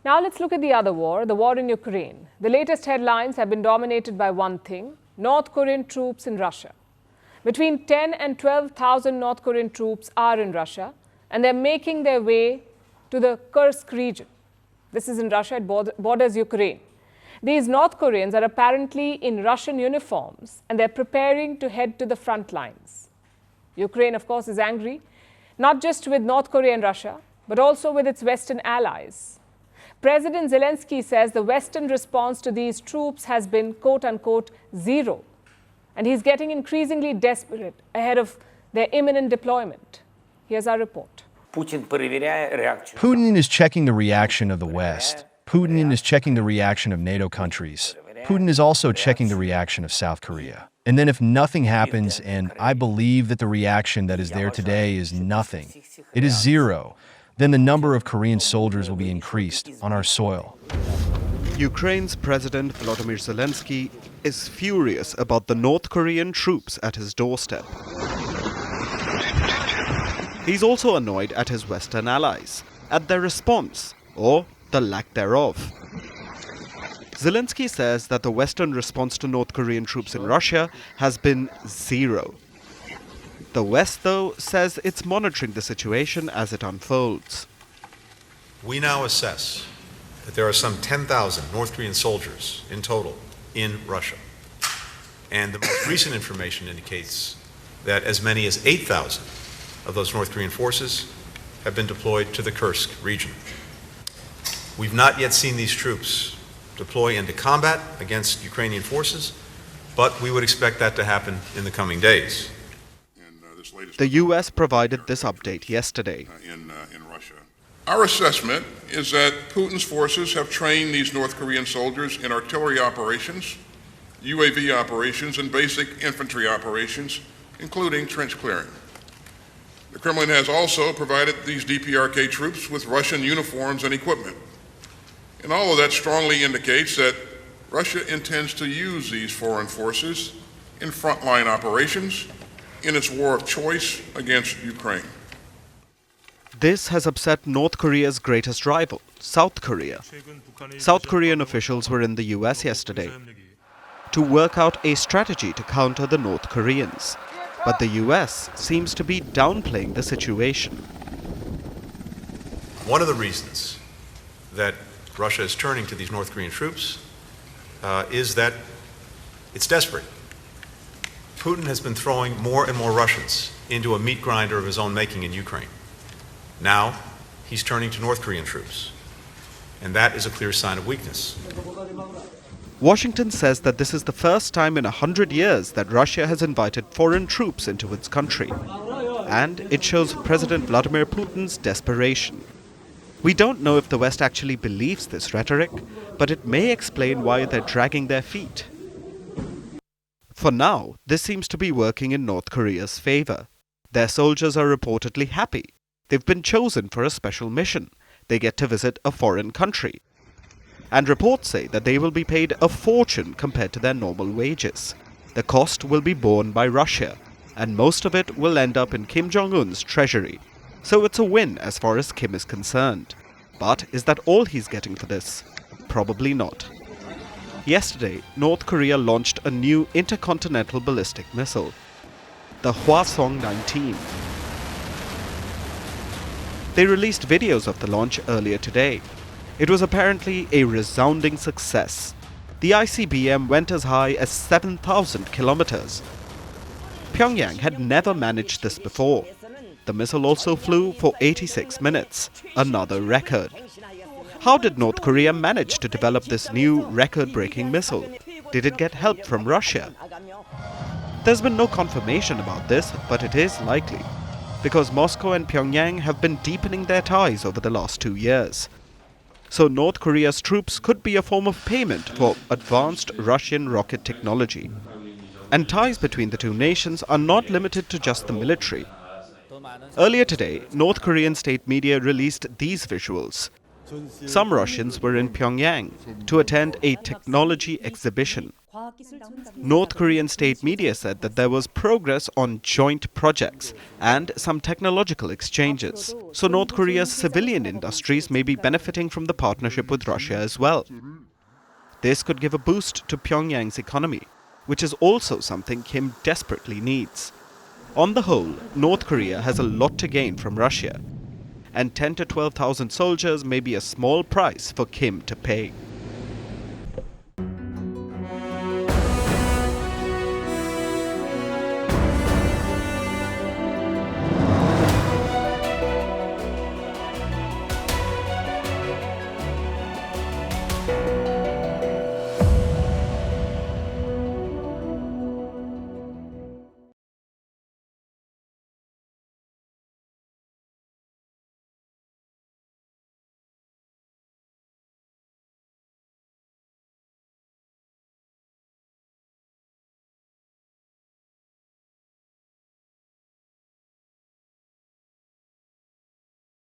Now let's look at the other war, the war in Ukraine. The latest headlines have been dominated by one thing: North Korean troops in Russia. Between 10 and 12,000 North Korean troops are in Russia, and they're making their way to the Kursk region. This is in Russia, it borders Ukraine. These North Koreans are apparently in Russian uniforms, and they're preparing to head to the front lines. Ukraine, of course, is angry, not just with North Korea and Russia, but also with its Western allies. President Zelensky says the Western response to these troops has been, quote-unquote, zero. And he's getting increasingly desperate ahead of their imminent deployment. Here's our report. Putin is checking the reaction of the West. Putin is checking the reaction of NATO countries. Putin is also checking the reaction of South Korea. And then if nothing happens, and I believe that the reaction that is there today is nothing, it is zero, then the number of Korean soldiers will be increased on our soil. Ukraine's President Volodymyr Zelensky is furious about the North Korean troops at his doorstep. He's also annoyed at his Western allies, at their response, or the lack thereof. Zelensky says that the Western response to North Korean troops in Russia has been zero. The West, though, says it's monitoring the situation as it unfolds. We now assess that there are some 10,000 North Korean soldiers in total in Russia. And the most recent information indicates that as many as 8,000 of those North Korean forces have been deployed to the Kursk region. We've not yet seen these troops deploy into combat against Ukrainian forces, but we would expect that to happen in the coming days. The U.S. provided this update yesterday. In Russia. Our assessment is that Putin's forces have trained these North Korean soldiers in artillery operations, UAV operations, and basic infantry operations, including trench clearing. The Kremlin has also provided these DPRK troops with Russian uniforms and equipment. And all of that strongly indicates that Russia intends to use these foreign forces in frontline operations in its war of choice against Ukraine. This has upset North Korea's greatest rival, South Korea. South Korean officials were in the US yesterday to work out a strategy to counter the North Koreans. But the US seems to be downplaying the situation. One of the reasons that Russia is turning to these North Korean troops is that it's desperate. Putin has been throwing more and more Russians into a meat grinder of his own making in Ukraine. Now, he's turning to North Korean troops. And that is a clear sign of weakness. Washington says that this is the first time in 100 years that Russia has invited foreign troops into its country. And it shows President Vladimir Putin's desperation. We don't know if the West actually believes this rhetoric, but it may explain why they're dragging their feet. For now, this seems to be working in North Korea's favor. Their soldiers are reportedly happy. They've been chosen for a special mission. They get to visit a foreign country. And reports say that they will be paid a fortune compared to their normal wages. The cost will be borne by Russia, and most of it will end up in Kim Jong Un's treasury. So it's a win as far as Kim is concerned. But is that all he's getting for this? Probably not. Yesterday, North Korea launched a new intercontinental ballistic missile, the Hwasong-19. They released videos of the launch earlier today. It was apparently a resounding success. The ICBM went as high as 7,000 kilometers. Pyongyang had never managed this before. The missile also flew for 86 minutes, another record. How did North Korea manage to develop this new record-breaking missile? Did it get help from Russia? There's been no confirmation about this, but it is likely, because Moscow and Pyongyang have been deepening their ties over the last 2 years. So North Korea's troops could be a form of payment for advanced Russian rocket technology. And ties between the two nations are not limited to just the military. Earlier today, North Korean state media released these visuals. Some Russians were in Pyongyang to attend a technology exhibition. North Korean state media said that there was progress on joint projects and some technological exchanges. So North Korea's civilian industries may be benefiting from the partnership with Russia as well. This could give a boost to Pyongyang's economy, which is also something Kim desperately needs. On the whole, North Korea has a lot to gain from Russia, and 10 to 12,000 soldiers may be a small price for Kim to pay.